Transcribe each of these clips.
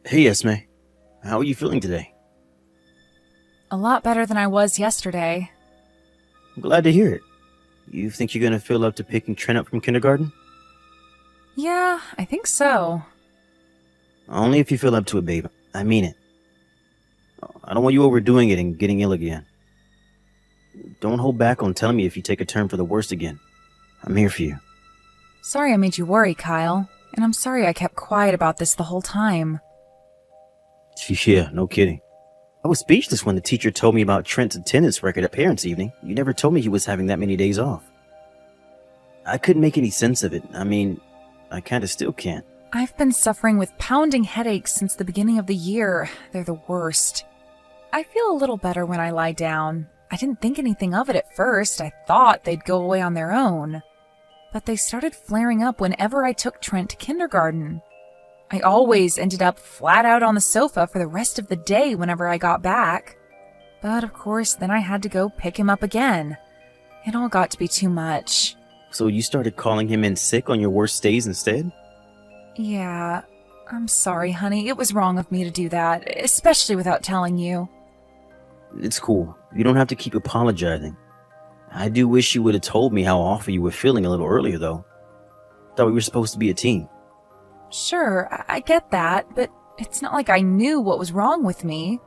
Hey, Esme. How are you feeling today? A lot better than I was yesterday. I'm glad to hear it. You think you're gonna feel up to picking Trent up from kindergarten? Yeah, I think so. Only if you feel up to it, babe. I mean it. I don't want you overdoing it and getting ill again. Don't hold back on telling me if you take a turn for the worst again. I'm here for you. Sorry I made you worry, Kyle. And I'm sorry I kept quiet about this the whole time. Yeah, no kidding. I was speechless when the teacher told me about Trent's attendance record at parents' evening. You never told me he was having that many days off. I couldn't make any sense of it. I kinda still can't. I've been suffering with pounding headaches since the beginning of the year. They're the worst. I feel a little better when I lie down. I didn't think anything of it at first. I thought they'd go away on their own. But they started flaring up whenever I took Trent to kindergarten. I always ended up flat out on the sofa for the rest of the day whenever I got back. But of course, then I had to go pick him up again. It all got to be too much. So you started calling him in sick on your worst days instead? Yeah, I'm sorry, honey. It was wrong of me to do that, especially without telling you. It's cool. You don't have to keep apologizing. I do wish you would have told me how awful you were feeling a little earlier, though. Thought we were supposed to be a team. Sure, I get that, but it's not like I knew what was wrong with me.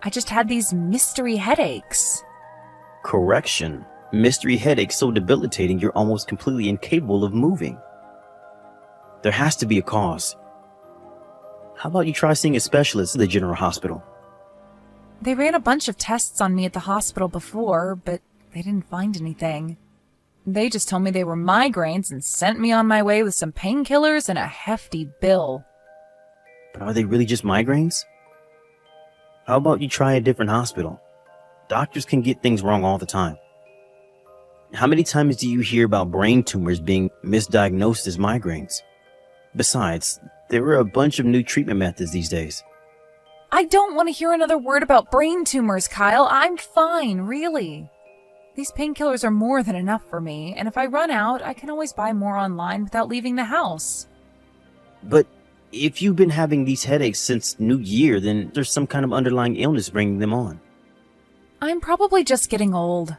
I just had these mystery headaches. Correction. Mystery headache so debilitating you're almost completely incapable of moving. There has to be a cause. How about you try seeing a specialist at the general hospital? They ran a bunch of tests on me at the hospital before, but they didn't find anything. They just told me they were migraines and sent me on my way with some painkillers and a hefty bill. But are they really just migraines? How about you try a different hospital? Doctors can get things wrong all the time. How many times do you hear about brain tumors being misdiagnosed as migraines? Besides, there are a bunch of new treatment methods these days. I don't want to hear another word about brain tumors, Kyle. I'm fine, really. These painkillers are more than enough for me, and if I run out, I can always buy more online without leaving the house. But if you've been having these headaches since New Year, then there's some kind of underlying illness bringing them on. I'm probably just getting old.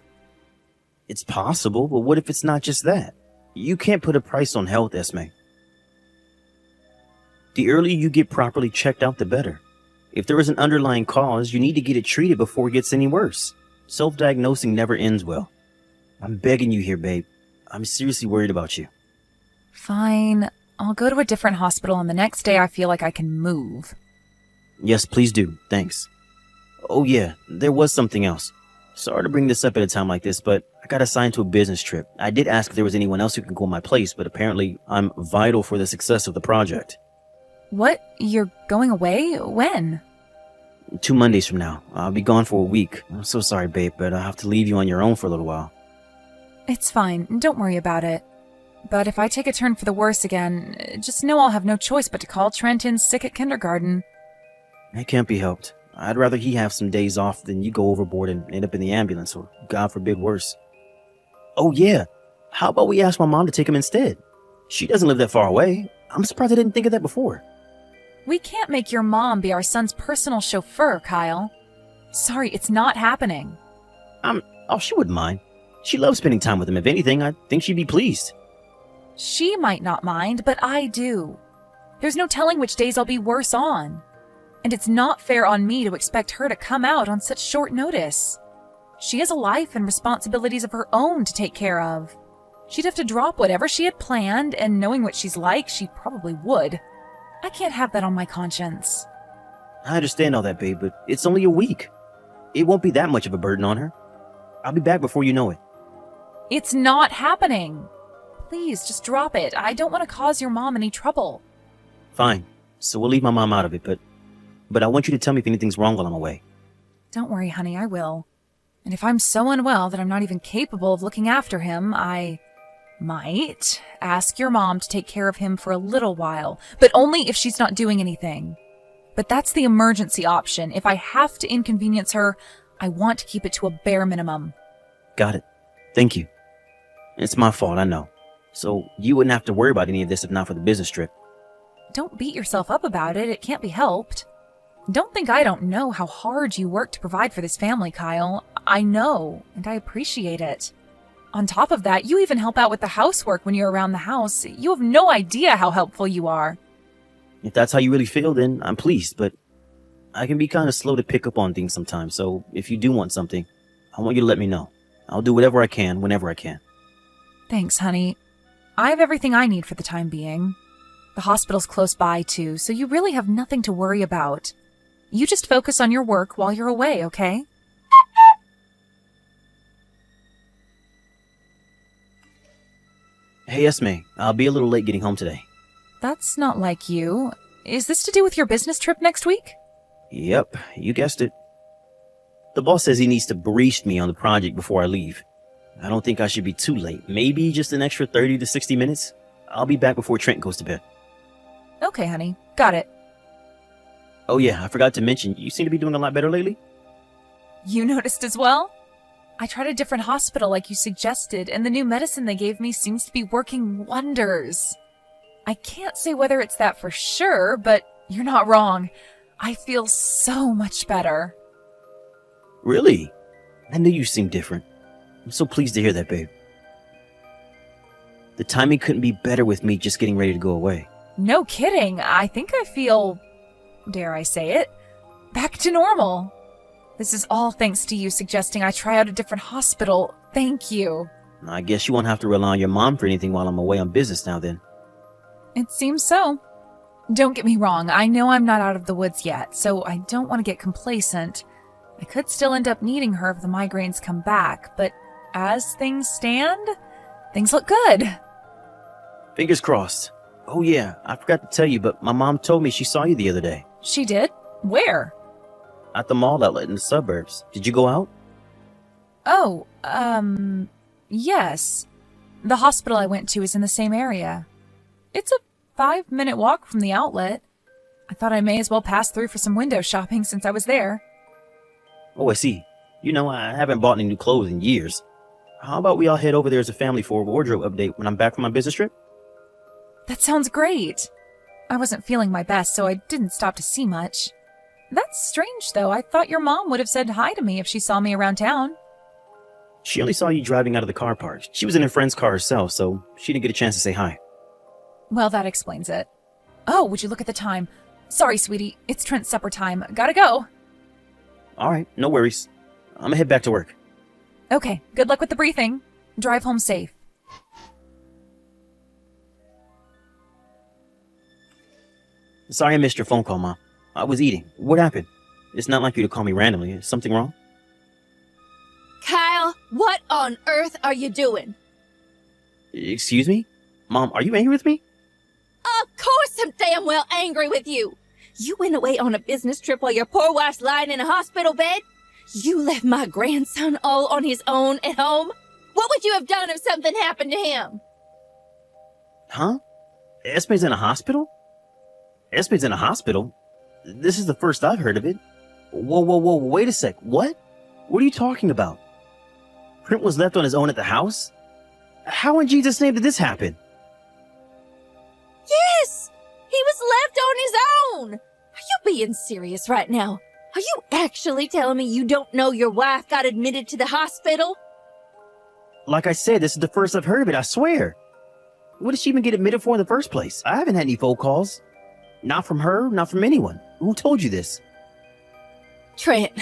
It's possible, but what if it's not just that? You can't put a price on health, Esme. The earlier you get properly checked out, the better. If there is an underlying cause, you need to get it treated before it gets any worse. Self-diagnosing never ends well. I'm begging you here, babe. I'm seriously worried about you. Fine. I'll go to a different hospital, and the next day I feel like I can move. Yes, please do. Thanks. Oh yeah, there was something else. Sorry to bring this up at a time like this, but I got assigned to a business trip. I did ask if there was anyone else who can go in my place, but apparently I'm vital for the success of the project. What? You're going away? When? 2 Mondays from now. I'll be gone for a week. I'm so sorry, babe, but I'll have to leave you on your own for a little while. It's fine. Don't worry about it. But if I take a turn for the worse again, just know I'll have no choice but to call Trent in sick at kindergarten. It can't be helped. I'd rather he have some days off than you go overboard and end up in the ambulance, or God forbid worse. Oh yeah, how about we ask my mom to take him instead? She doesn't live that far away. I'm surprised I didn't think of that before. We can't make your mom be our son's personal chauffeur, Kyle. Sorry, it's not happening. Oh, she wouldn't mind. She loves spending time with him. If anything, I think she'd be pleased. She might not mind, but I do. There's no telling which days I'll be worse on. And it's not fair on me to expect her to come out on such short notice. She has a life and responsibilities of her own to take care of. She'd have to drop whatever she had planned, and knowing what she's like, she probably would. I can't have that on my conscience. I understand all that, babe, but it's only a week. It won't be that much of a burden on her. I'll be back before you know it. It's not happening. Please, just drop it. I don't want to cause your mom any trouble. Fine. So we'll leave my mom out of it, but I want you to tell me if anything's wrong while I'm away. Don't worry, honey, I will. And if I'm so unwell that I'm not even capable of looking after him, I might ask your mom to take care of him for a little while, but only if she's not doing anything. But that's the emergency option. If I have to inconvenience her, I want to keep it to a bare minimum. Got it. Thank you. It's my fault, I know. So you wouldn't have to worry about any of this if not for the business trip. don't beat yourself up about it. It can't be helped. Don't think I don't know how hard you work to provide for this family, Kyle. I know, and I appreciate it. On top of that, you even help out with the housework when you're around the house. You have no idea how helpful you are. If that's how you really feel, then I'm pleased, but I can be kind of slow to pick up on things sometimes, so if you do want something, I want you to let me know. I'll do whatever I can, whenever I can. Thanks, honey. I have everything I need for the time being. The hospital's close by, too, so you really have nothing to worry about. You just focus on your work while you're away, okay? Hey, Esme, I'll be a little late getting home today. That's not like you. Is this to do with your business trip next week? Yep, you guessed it. The boss says he needs to brief me on the project before I leave. I don't think I should be too late. Maybe just an extra 30 to 60 minutes. I'll be back before Trent goes to bed. Okay, honey. Got it. Oh yeah, I forgot to mention, you seem to be doing a lot better lately. You noticed as well? I tried a different hospital like you suggested, and the new medicine they gave me seems to be working wonders. I can't say whether it's that for sure, but you're not wrong. I feel so much better. Really? I knew you seemed different. I'm so pleased to hear that, babe. The timing couldn't be better with me just getting ready to go away. No kidding. I think I feel, dare I say it, back to normal. This is all thanks to you suggesting I try out a different hospital. Thank you. I guess you won't have to rely on your mom for anything while I'm away on business now then. It seems so. Don't get me wrong, I know I'm not out of the woods yet, so I don't want to get complacent. I could still end up needing her if the migraines come back, but as things stand, things look good. Fingers crossed. Oh yeah, I forgot to tell you, but my mom told me she saw you the other day. She did? Where? At the mall outlet in the suburbs. Did you go out? Oh, yes. The hospital I went to is in the same area. It's a 5-minute walk from the outlet. I thought I may as well pass through for some window shopping since I was there. Oh, I see. You know, I haven't bought any new clothes in years. How about we all head over there as a family for a wardrobe update when I'm back from my business trip? That sounds great. I wasn't feeling my best, so I didn't stop to see much. That's strange, though. I thought your mom would have said hi to me if she saw me around town. She only saw you driving out of the car park. She was in her friend's car herself, so she didn't get a chance to say hi. Well, that explains it. Oh, would you look at the time? Sorry, sweetie. It's Trent's supper time. Gotta go. All right, no worries. I'm gonna head back to work. Okay, good luck with the briefing. Drive home safe. Sorry I missed your phone call, Mom. I was eating. What happened? It's not like you to call me randomly. Is something wrong? Kyle, what on earth are you doing? Excuse me? Mom, are you angry with me? Of course I'm damn well angry with you. You went away on a business trip while your poor wife's lying in a hospital bed? You left my grandson all on his own at home? What would you have done if something happened to him? Huh? Esme's in a hospital? Esme's in a hospital? This is the first I've heard of it. Whoa, wait a sec. What? What are you talking about? Trent was left on his own at the house? How in Jesus' name did this happen? Yes! He was left on his own! Are you being serious right now? Are you actually telling me you don't know your wife got admitted to the hospital? Like I said, this is the first I've heard of it, I swear. What did she even get admitted for in the first place? I haven't had any phone calls. Not from her, not from anyone. Who told you this? Trent,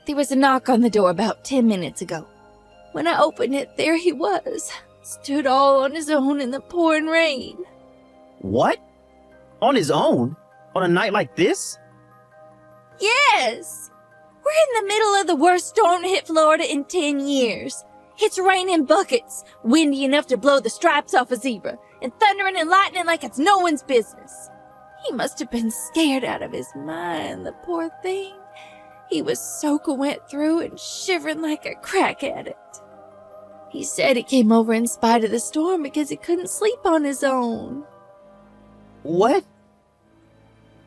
there was a knock on the door about 10 minutes ago. When I opened it, there he was, stood all on his own in the pouring rain. What? On his own? On a night like this? Yes! We're in the middle of the worst storm to hit Florida in 10 years. It's raining buckets, windy enough to blow the stripes off a zebra, and thundering and lightning like it's no one's business. He must have been scared out of his mind, the poor thing. He was soaking wet through and shivering like a crack addict. He said he came over in spite of the storm because he couldn't sleep on his own. What?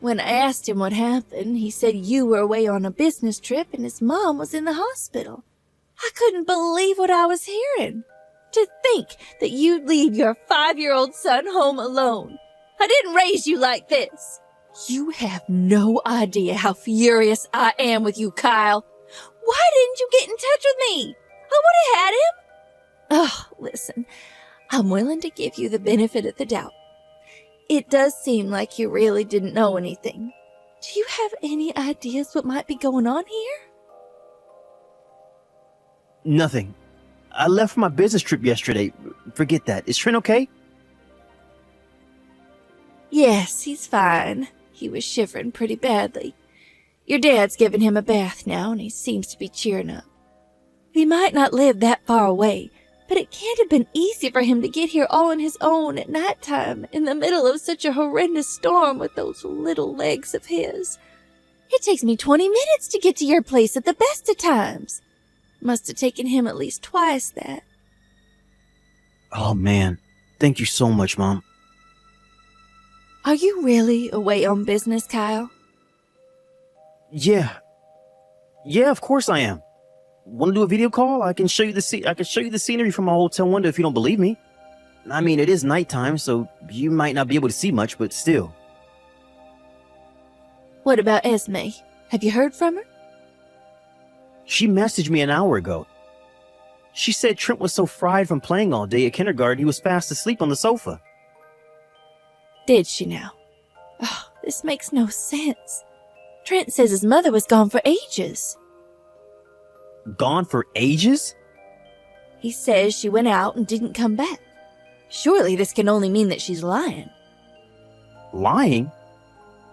When I asked him what happened, he said you were away on a business trip and his mom was in the hospital. I couldn't believe what I was hearing. To think that you'd leave your 5-year-old son home alone. I didn't raise you like this. You have no idea how furious I am with you, Kyle. Why didn't you get in touch with me? I would have had him. Oh, listen, I'm willing to give you the benefit of the doubt. It does seem like you really didn't know anything. Do you have any ideas what might be going on here? Nothing. I left for my business trip yesterday. Forget that. Is Trent okay? Yes, he's fine. He was shivering pretty badly. Your dad's given him a bath now, and he seems to be cheering up. He might not live that far away, but it can't have been easy for him to get here all on his own at nighttime in the middle of such a horrendous storm with those little legs of his. It takes me 20 minutes to get to your place at the best of times. Must have taken him at least twice that. Oh, man. Thank you so much, Mom. Are you really away on business, Kyle? Yeah. Yeah, of course I am. Want to do a video call? I can show you the scenery from my hotel window if you don't believe me. I mean, it is nighttime, so you might not be able to see much, but still. What about Esme? Have you heard from her? She messaged me an hour ago. She said Trent was so fried from playing all day at kindergarten he was fast asleep on the sofa. Did she now? Oh, this makes no sense. Trent says his mother was gone for ages. Gone for ages? He says she went out and didn't come back. Surely this can only mean that she's lying. Lying?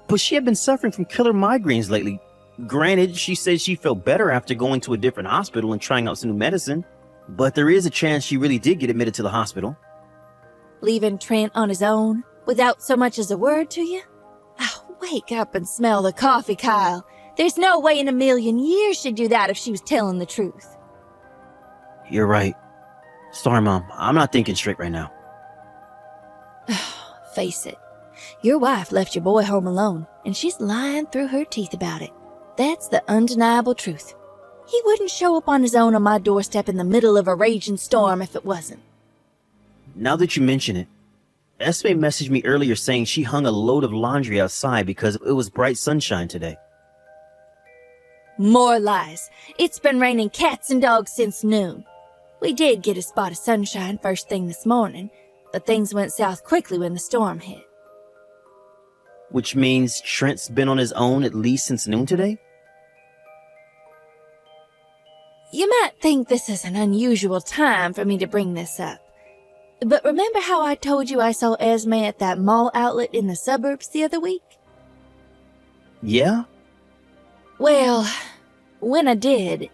But she had been suffering from killer migraines lately. Granted, she said she felt better after going to a different hospital and trying out some new medicine, but there is a chance she really did get admitted to the hospital. Leaving Trent on his own, without so much as a word to you? Oh, wake up and smell the coffee, Kyle. There's no way in a million years she'd do that if she was telling the truth. You're right. Sorry, Mom. I'm not thinking straight right now. Face it. Your wife left your boy home alone, and she's lying through her teeth about it. That's the undeniable truth. He wouldn't show up on his own on my doorstep in the middle of a raging storm if it wasn't. Now that you mention it, Esme messaged me earlier saying she hung a load of laundry outside because it was bright sunshine today. More lies. It's been raining cats and dogs since noon. We did get a spot of sunshine first thing this morning, but things went south quickly when the storm hit. Which means Trent's been on his own at least since noon today? You might think this is an unusual time for me to bring this up. But remember how I told you I saw Esme at that mall outlet in the suburbs the other week? Yeah? Well, when I did,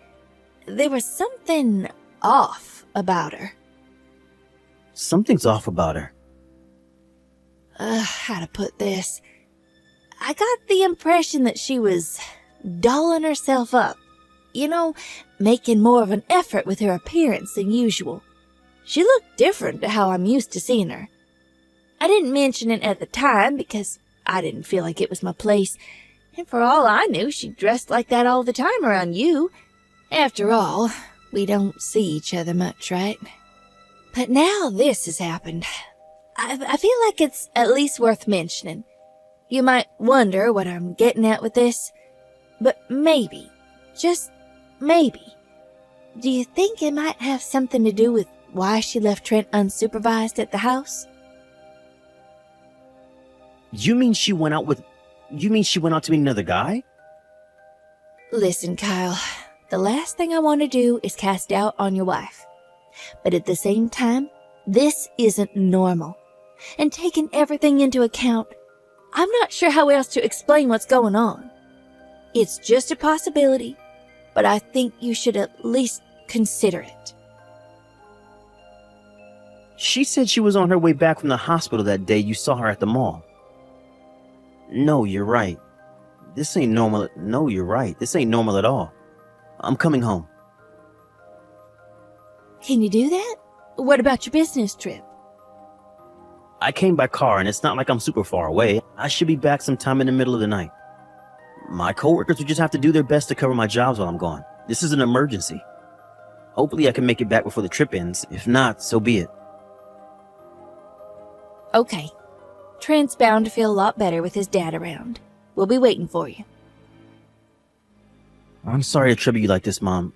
there was something off about her. Something's off about her. How to put this? I got the impression that she was dolling herself up. You know, making more of an effort with her appearance than usual. She looked different to how I'm used to seeing her. I didn't mention it at the time because I didn't feel like it was my place. And for all I knew, she dressed like that all the time around you. After all, we don't see each other much, right? But now this has happened. I feel like it's at least worth mentioning. You might wonder what I'm getting at with this, but maybe, just maybe, do you think it might have something to do with why she left Trent unsupervised at the house? You mean she went out to meet another guy? Listen, Kyle, the last thing I want to do is cast doubt on your wife. But at the same time, this isn't normal. And taking everything into account, I'm not sure how else to explain what's going on. It's just a possibility, but I think you should at least consider it. She said she was on her way back from the hospital that day you saw her at the mall. No, you're right. This ain't normal. No, you're right. This ain't normal at all. I'm coming home. Can you do that? What about your business trip? I came by car and it's not like I'm super far away. I should be back sometime in the middle of the night. My coworkers will just have to do their best to cover my jobs while I'm gone. This is an emergency. Hopefully I can make it back before the trip ends. If not, so be it. Okay. Trent's bound to feel a lot better with his dad around. We'll be waiting for you. I'm sorry to trouble you like this, Mom.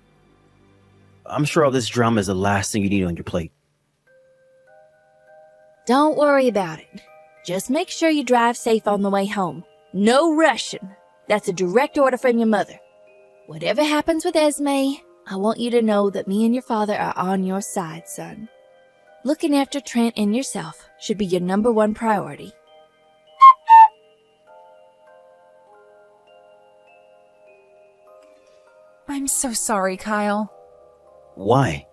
I'm sure all this drama is the last thing you need on your plate. Don't worry about it. Just make sure you drive safe on the way home. No rushing. That's a direct order from your mother. Whatever happens with Esme, I want you to know that me and your father are on your side, son. Looking after Trent and yourself should be your #1 priority. I'm so sorry, Kyle. Why?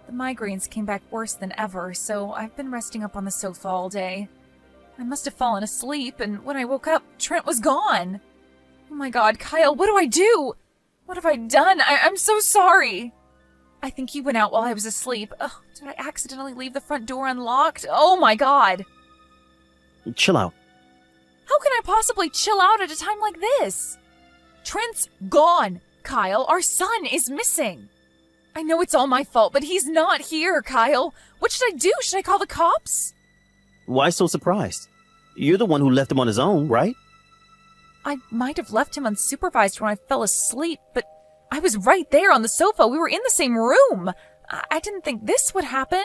The migraines came back worse than ever, so I've been resting up on the sofa all day. I must have fallen asleep, and when I woke up, Trent was gone. Oh my god, Kyle, what do I do? What have I done? I'm so sorry. I think he went out while I was asleep. Oh, did I accidentally leave the front door unlocked? Oh my god. Chill out. How can I possibly chill out at a time like this? Trent's gone, Kyle. Our son is missing. I know it's all my fault, but he's not here, Kyle. What should I do? Should I call the cops? Why so surprised? You're the one who left him on his own, right? I might have left him unsupervised when I fell asleep, but I was right there on the sofa. We were in the same room. I didn't think this would happen.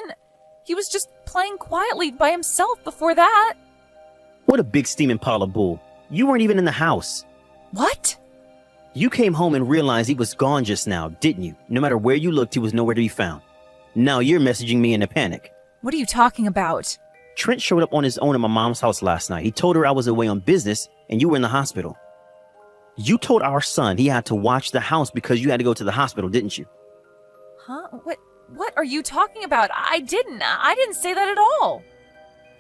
He was just playing quietly by himself before that. What a big steaming pile of bull. You weren't even in the house. What? You came home and realized he was gone just now, didn't you? No matter where you looked, he was nowhere to be found. Now you're messaging me in a panic. What are you talking about? Trent showed up on his own at my mom's house last night. He told her I was away on business and you were in the hospital. You told our son he had to watch the house because you had to go to the hospital, didn't you? Huh? What are you talking about? I didn't say that at all.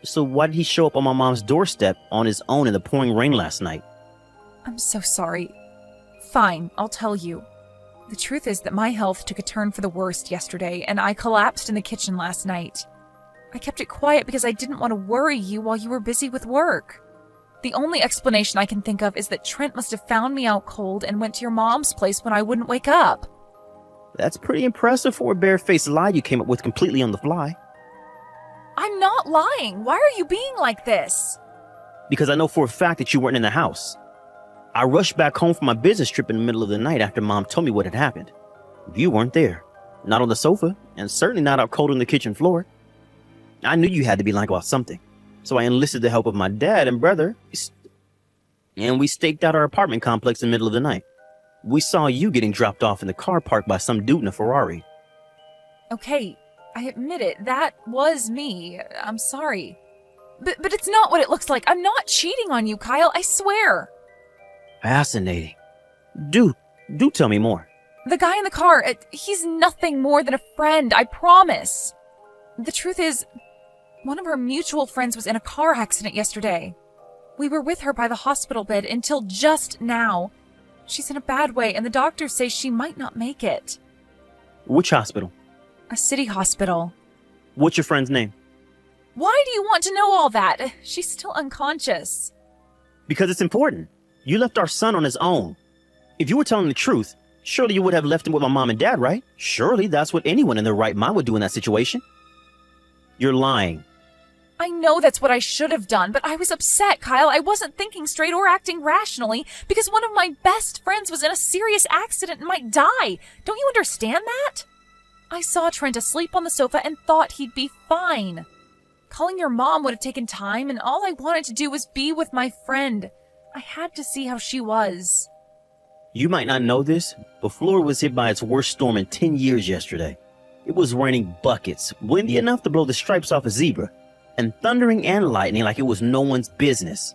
So why did he show up on my mom's doorstep on his own in the pouring rain last night? I'm so sorry. Fine, I'll tell you. The truth is that my health took a turn for the worst yesterday, and I collapsed in the kitchen last night. I kept it quiet because I didn't want to worry you while you were busy with work. The only explanation I can think of is that Trent must have found me out cold and went to your mom's place when I wouldn't wake up. That's pretty impressive for a barefaced lie you came up with completely on the fly. I'm not lying. Why are you being like this? Because I know for a fact that you weren't in the house. I rushed back home from my business trip in the middle of the night after Mom told me what had happened. You weren't there. Not on the sofa, and certainly not out cold on the kitchen floor. I knew you had to be lying about something, so I enlisted the help of my dad and brother, and we staked out our apartment complex in the middle of the night. We saw you getting dropped off in the car park by some dude in a Ferrari. Okay, I admit it. That was me. I'm sorry. But it's not what it looks like. I'm not cheating on you, Kyle. I swear. Fascinating. Do tell me more. The guy in the car, he's nothing more than a friend, I promise. The truth is, one of our mutual friends was in a car accident yesterday. We were with her by the hospital bed until just now. She's in a bad way, and the doctors say she might not make it. Which hospital? A city hospital. What's your friend's name? Why do you want to know all that? She's still unconscious. Because it's important. You left our son on his own. If you were telling the truth, surely you would have left him with my mom and dad, right? Surely that's what anyone in their right mind would do in that situation. You're lying. I know that's what I should have done, but I was upset, Kyle. I wasn't thinking straight or acting rationally because one of my best friends was in a serious accident and might die. Don't you understand that? I saw Trent asleep on the sofa and thought he'd be fine. Calling your mom would have taken time, and all I wanted to do was be with my friend. I had to see how she was. You might not know this, but Florida was hit by its worst storm in 10 years yesterday. It was raining buckets, windy enough to blow the stripes off a zebra, and thundering and lightning like it was no one's business.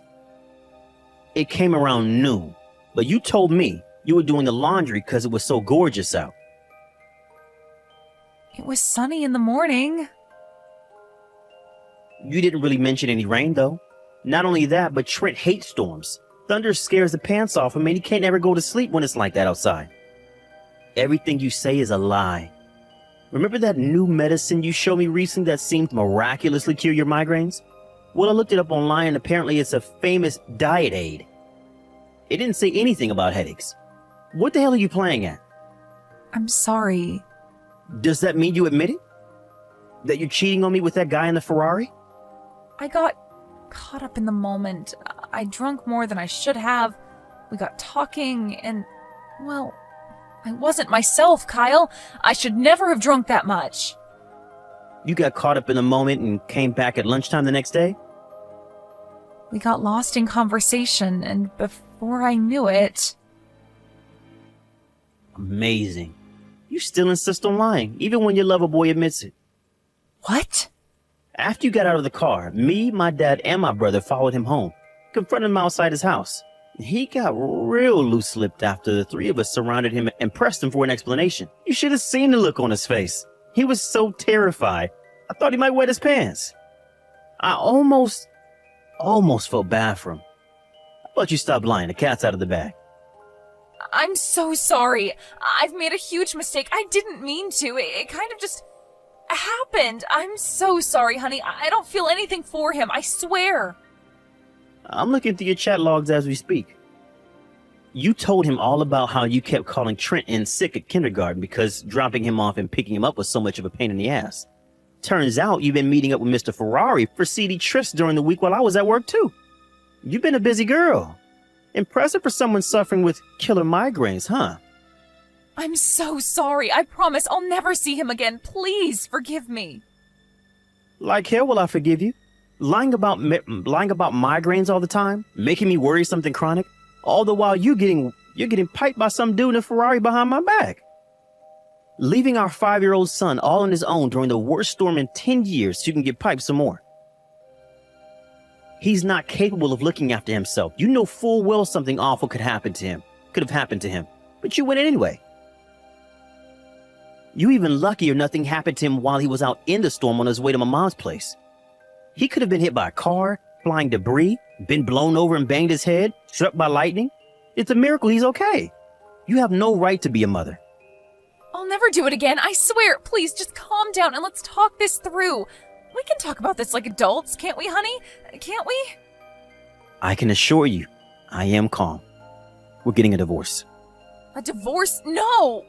It came around noon, but you told me you were doing the laundry because it was so gorgeous out. It was sunny in the morning. You didn't really mention any rain, though. Not only that, but Trent hates storms. Thunder scares the pants off him, and he can't ever go to sleep when it's like that outside. Everything you say is a lie. Remember that new medicine you showed me recently that seemed to miraculously cure your migraines? Well, I looked it up online, and apparently it's a famous diet aid. It didn't say anything about headaches. What the hell are you playing at? I'm sorry. Does that mean you admit it? That you're cheating on me with that guy in the Ferrari? I got caught up in the moment. I drank more than I should have. We got talking and, well, I wasn't myself, Kyle. I should never have drunk that much. You got caught up in the moment and came back at lunchtime the next day? We got lost in conversation, and before I knew it... Amazing. You still insist on lying, even when your lover boy admits it. What? After you got out of the car, me, my dad, and my brother followed him home, confronted him outside his house. He got real loose-lipped after the three of us surrounded him and pressed him for an explanation. You should have seen the look on his face. He was so terrified. I thought he might wet his pants. I almost felt bad for him. How about you stop lying? The cat's out of the bag. I'm so sorry. I've made a huge mistake. I didn't mean to. It kind of just happened. I'm so sorry, honey. I don't feel anything for him. I swear. I'm looking through your chat logs as we speak. You told him all about how you kept calling Trent in sick at kindergarten because dropping him off and picking him up was so much of a pain in the ass. Turns out you've been meeting up with Mr. Ferrari for seedy trips during the week while I was at work too. You've been a busy girl. Impressive for someone suffering with killer migraines, huh? I'm so sorry. I promise I'll never see him again. Please forgive me. Like hell will I forgive you? Lying about migraines all the time, making me worry something chronic, all the while you're getting piped by some dude in a Ferrari behind my back. Leaving our 5-year-old son all on his own during the worst storm in 10 years so you can get piped some more. He's not capable of looking after himself. You know full well something awful could have happened to him, but you went anyway. You even luckier nothing happened to him while he was out in the storm on his way to my mom's place. He could have been hit by a car, flying debris, been blown over and banged his head, struck by lightning. It's a miracle he's okay. You have no right to be a mother. I'll never do it again. I swear. Please, just calm down and let's talk this through. We can talk about this like adults, can't we, honey? Can't we? I can assure you, I am calm. We're getting a divorce. A divorce? No!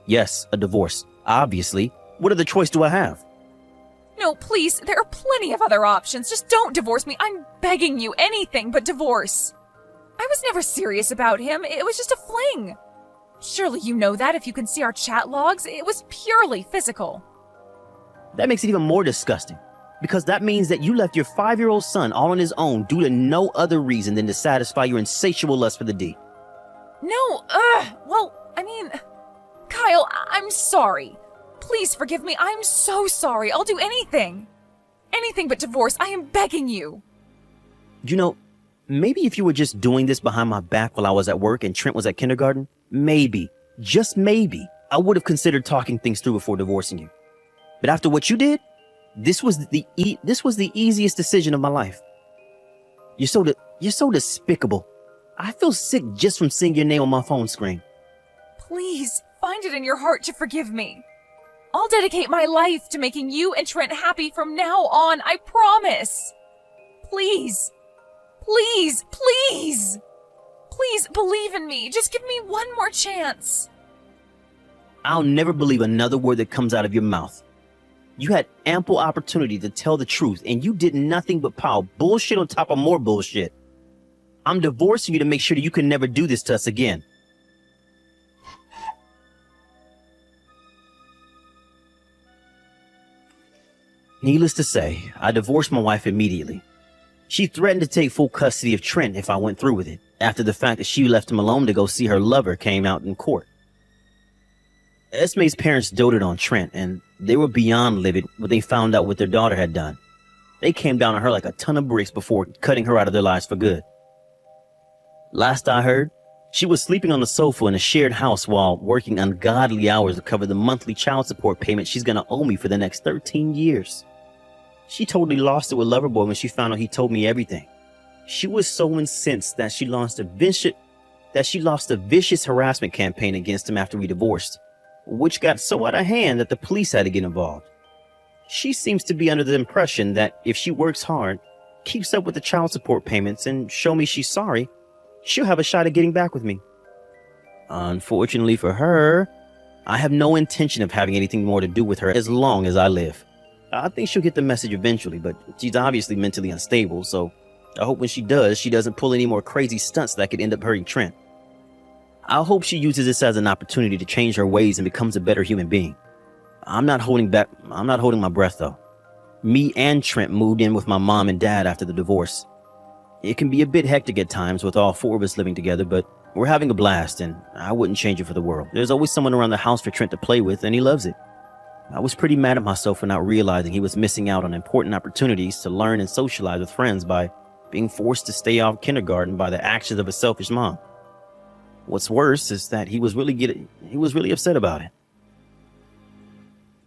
Yes, a divorce. Obviously. What other choice do I have? No, please, there are plenty of other options. Just don't divorce me. I'm begging you, anything but divorce. I was never serious about him. It was just a fling. Surely you know that if you can see our chat logs. It was purely physical. That makes it even more disgusting. Because that means that you left your 5-year-old son all on his own due to no other reason than to satisfy your insatiable lust for the D. No, well, I mean, Kyle, I'm sorry. Please forgive me. I'm so sorry. I'll do anything. Anything but divorce. I am begging you. You know, maybe if you were just doing this behind my back while I was at work and Trent was at kindergarten, maybe, just maybe, I would have considered talking things through before divorcing you. But after what you did, this was the easiest decision of my life. You're so despicable. I feel sick just from seeing your name on my phone screen. Please, find it in your heart to forgive me. I'll dedicate my life to making you and Trent happy from now on, I promise. Please, please, please, please believe in me. Just give me one more chance. I'll never believe another word that comes out of your mouth. You had ample opportunity to tell the truth, and you did nothing but pile bullshit on top of more bullshit. I'm divorcing you to make sure that you can never do this to us again. Needless to say, I divorced my wife immediately. She threatened to take full custody of Trent if I went through with it, after the fact that she left him alone to go see her lover came out in court. Esme's parents doted on Trent, and they were beyond livid when they found out what their daughter had done. They came down on her like a ton of bricks before cutting her out of their lives for good. Last I heard, she was sleeping on the sofa in a shared house while working ungodly hours to cover the monthly child support payment she's gonna owe me for the next 13 years. She totally lost it with Loverboy when she found out he told me everything. She was so incensed that she launched a vicious harassment campaign against him after we divorced, which got so out of hand that the police had to get involved. She seems to be under the impression that if she works hard, keeps up with the child support payments, and show me she's sorry, she'll have a shot at getting back with me. Unfortunately for her, I have no intention of having anything more to do with her as long as I live. I think she'll get the message eventually, but she's obviously mentally unstable, so I hope when she does, she doesn't pull any more crazy stunts that could end up hurting Trent. I hope she uses this as an opportunity to change her ways and becomes a better human being. I'm not holding my breath though. Me and Trent moved in with my mom and dad after the divorce. It can be a bit hectic at times with all four of us living together, but we're having a blast and I wouldn't change it for the world. There's always someone around the house for Trent to play with and he loves it. I was pretty mad at myself for not realizing he was missing out on important opportunities to learn and socialize with friends by being forced to stay off kindergarten by the actions of a selfish mom. What's worse is that he was really upset about it.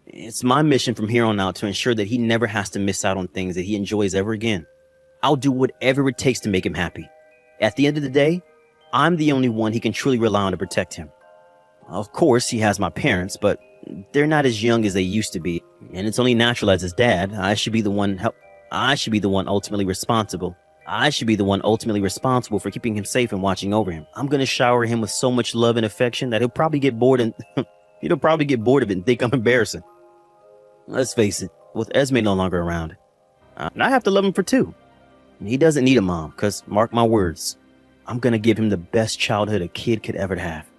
It's my mission from here on out to ensure that he never has to miss out on things that he enjoys ever again. I'll do whatever it takes to make him happy. At the end of the day, I'm the only one he can truly rely on to protect him. Of course, he has my parents, but they're not as young as they used to be, and it's only natural as his dad. I should be the one ultimately responsible for keeping him safe and watching over him. I'm gonna shower him with so much love and affection that he'll probably get bored of it and think I'm embarrassing. Let's face it, with Esme no longer around, I have to love him for two. He doesn't need a mom, cause mark my words, I'm gonna give him the best childhood a kid could ever have.